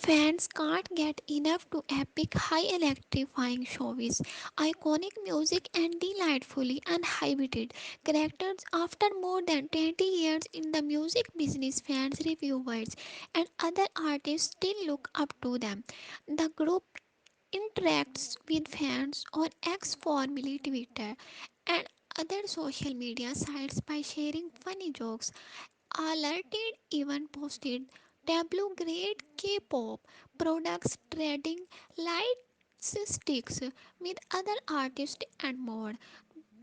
Fans can't get enough to epic high electrifying shows, iconic music and delightfully uninhibited characters. After more than 20 years in the music business, fans, reviewers, and other artists still look up to them. The group interacts with fans on X, formerly Twitter, and other social media sites by sharing funny jokes. Alerted even posted Tablo great K-pop products trading light sticks with other artists and more.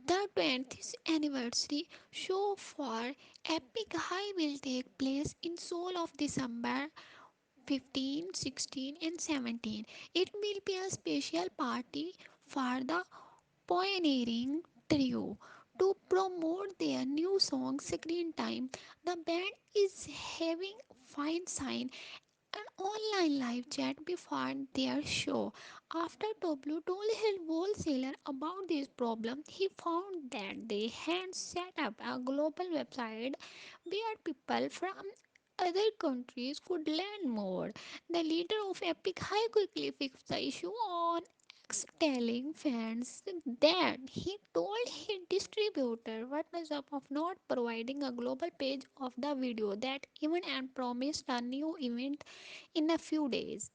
The 20th anniversary show for epikhigh will take place in Seoul of December 15, 16 and 17. It will be a special party for the pioneering trio to promote their new song Screen Time. The band is having fine sign an online live chat before their show. After Tablo told his wholesaler about this problem, he found that they had set up a global website where people from other countries could learn more. The leader of epikhigh quickly fixed the issue on X, telling fans that he told his distributor what was up of not providing a global page of the video that even and promised a new event in a few days.